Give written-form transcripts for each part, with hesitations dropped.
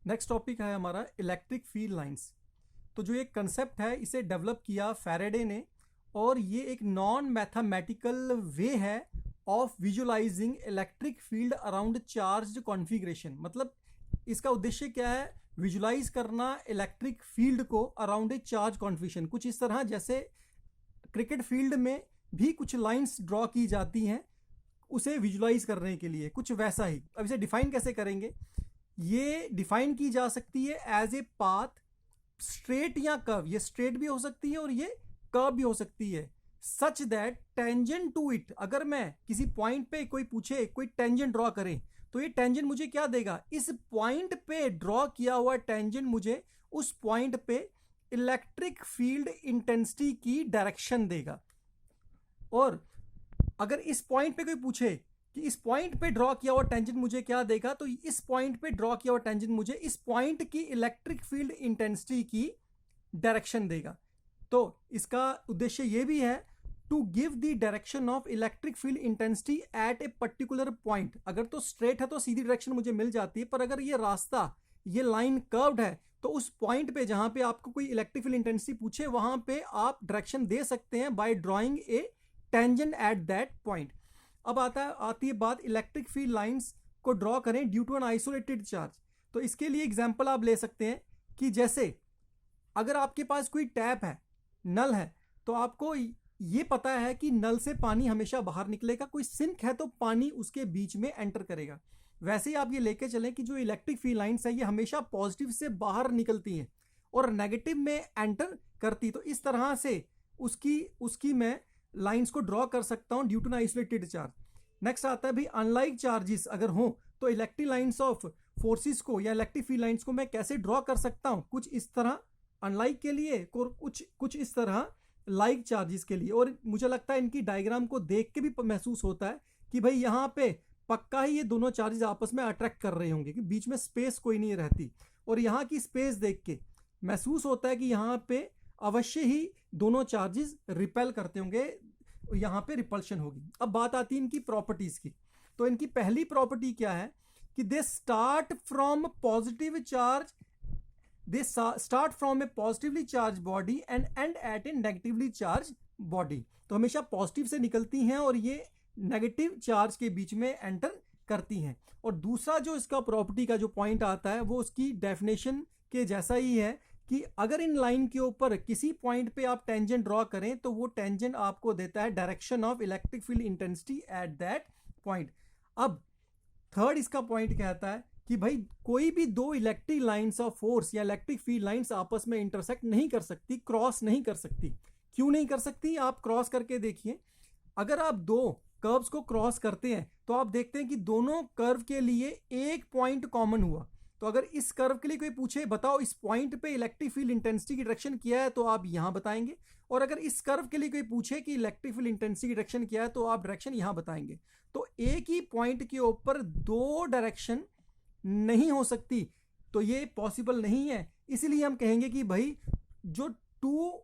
Next topic है हमारा electric field lines. तो जो एक कंसेप्ट है इसे डेवलप किया फैराडे ने, और ये एक नॉन मैथमेटिकल वे है of visualising electric field around charge configuration. मतलब इसका उद्देश्य क्या है? विजुलाइज करना इलेक्ट्रिक फील्ड को अराउंड ए चार्ज कॉन्फ़िगरेशन। कुछ इस तरह जैसे क्रिकेट फील्ड में भी कुछ लाइंस ड्रॉ की जाती हैं उसे विजुलाइज करने के लिए, कुछ वैसा ही। अब इसे डिफाइन कैसे करेंगे? ये डिफाइन की जा सकती है एज ए पाथ, स्ट्रेट या कर्व। ये स्ट्रेट भी हो सकती है और ये कर्व भी हो सकती है। Such that tangent to it, अगर मैं किसी पॉइंट पे कोई पूछे कोई टेंजेंट ड्रॉ करे तो ये टेंजेंट मुझे क्या देगा? इस पॉइंट पे ड्रॉ किया हुआ टेंजेंट मुझे उस पॉइंट पे इलेक्ट्रिक फील्ड इंटेंसिटी की डायरेक्शन देगा। और अगर इस पॉइंट पे कोई पूछे कि इस पॉइंट पे ड्रॉ किया हुआ टेंजेंट मुझे क्या देगा, तो इस पॉइंट पे ड्रॉ किया हुआ टेंजेंट मुझे इस पॉइंट की इलेक्ट्रिक फील्ड इंटेंसिटी की डायरेक्शन देगा। तो इसका उद्देश्य ये भी है to give the direction of electric field intensity at a particular point. अगर तो स्ट्रेट है तो सीधी डायरेक्शन मुझे मिल जाती है, पर अगर ये रास्ता, ये लाइन कर्व्ड है, तो उस पॉइंट पे जहां पे आपको कोई इलेक्ट्रिक फील्ड इंटेंसिटी पूछे वहां पे आप डायरेक्शन दे सकते हैं by drawing a tangent at that point. अब आती है बात इलेक्ट्रिक फील्ड लाइंस को ड्रॉ करें due to an isolated charge. तो इसके लिए एग्जांपल आप ले सकते हैं कि जैसे अगर आपके पास कोई टैप है, नल है, तो आपको ये पता है कि नल से पानी हमेशा बाहर निकलेगा। कोई सिंक है तो पानी उसके बीच में एंटर करेगा। वैसे ही आप ये लेके चलें कि जो इलेक्ट्रिक फील्ड लाइंस है ये हमेशा पॉजिटिव से बाहर निकलती हैं और नेगेटिव में एंटर करती। तो इस तरह से उसकी मैं लाइंस को ड्रॉ कर सकता हूं due to an isolated charge. Next आता है भी अनलाइक चार्जेस अगर हो तो इलेक्ट्रिक लाइंस ऑफ फोर्सेस को या इलेक्ट्रिक फील्ड लाइंस को मैं कैसे ड्रॉ कर सकता हूं? कुछ इस तरह अनलाइक के लिए, कुछ इस तरह लाइक चार्जेस के लिए। और मुझे लगता है इनकी डायग्राम को देख के भी महसूस होता है कि भाई यहाँ पे पक्का ही ये दोनों चार्जेस आपस में अट्रैक्ट कर रहे होंगे कि बीच में स्पेस कोई नहीं रहती। और यहाँ की स्पेस देख के महसूस होता है कि यहाँ पे अवश्य ही दोनों चार्जेस रिपेल करते होंगे, यहाँ पे रिपल्शन होगी। अब बात आती है इनकी प्रॉपर्टीज की। तो इनकी पहली प्रॉपर्टी क्या है कि they start from positive charge, they start from a positively charged body and end at a negatively charged body। तो हमेशा पॉजिटिव से निकलती हैं और ये नेगेटिव चार्ज के बीच में एंटर करती हैं। और दूसरा जो इसका प्रॉपर्टी का जो पॉइंट आता है वो उसकी डेफिनेशन के जैसा ही है कि अगर इन लाइन के ऊपर किसी पॉइंट पे आप टेंजेंट ड्रॉ करें तो वो टेंजेंट आपको देता है direction of electric field intensity eight that point. अब थर्ड इसका पॉइंट कहता है कि भाई कोई भी दो इलेक्ट्रिक लाइंस ऑफ फोर्स या इलेक्ट्रिक फील्ड लाइंस आपस में इंटरसेक्ट नहीं कर सकती, क्रॉस नहीं कर सकती। क्यों नहीं कर सकती? आप क्रॉस करके देखिए। अगर आप दो कर्व्स को क्रॉस करते हैं तो आप देखते हैं कि दोनों कर्व के लिए एक पॉइंट कॉमन हुआ। तो अगर इस कर्व के लिए कोई पूछे बताओ इस पॉइंट पे इलेक्ट्रिक फील्ड इंटेंसिटी की डायरेक्शन क्या है, तो आप यहां बताएंगे। और अगर इस कर्व के लिए कोई पूछे कि इलेक्ट्रिक फील्ड इंटेंसिटी की डायरेक्शन क्या है, तो आप डायरेक्शन यहां बताएंगे। तो एक ही पॉइंट के ऊपर दो डायरेक्शन नहीं हो सकती, तो ये पॉसिबल नहीं है। इसीलिए हम कहेंगे कि भाई जो two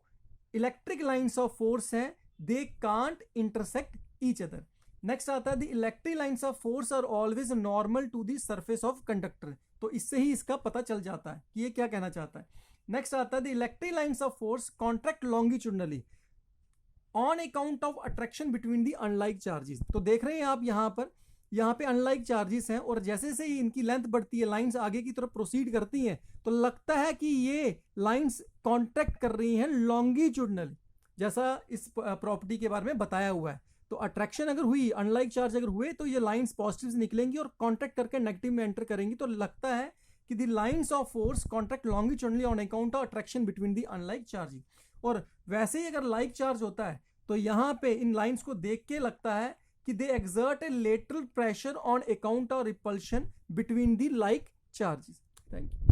electric lines of force हैं they can't intersect each other. Next आता है the electric lines of force are always normal to the surface of conductor. तो इससे ही इसका पता चल जाता है कि ये क्या कहना चाहता है। नेक्स्ट आता है the electric lines of force contract longitudinally on account of attraction between the unlike charges. तो देख रहे हैं आप यहाँ पे अनलाइक चार्जेस हैं और जैसे से ही इनकी लेंथ बढ़ती है, लाइंस आगे की तरफ प्रोसीड करती हैं, तो लगता है कि ये लाइंस कॉन्ट्रैक्ट कर रही हैं लॉन्गिट्यूडनल, जैसा इस प्रॉपर्टी के बारे में बताया हुआ है। तो अट्रैक्शन अगर हुई, अनलाइक चार्ज अगर हुए, तो ये लाइंस पॉजिटिव से निकलेंगी और कॉन्ट्रैक्ट करके नेगेटिव में एंटर करेंगी। तो लगता है कि the lines of force contract longitudinally on account of attraction between the unlike charge. और वैसे ही अगर लाइक चार्ज होता है तो यहाँ पे इन लाइंस को देख के लगता है कि they exert a lateral pressure on account of repulsion between the like charges। Thank you।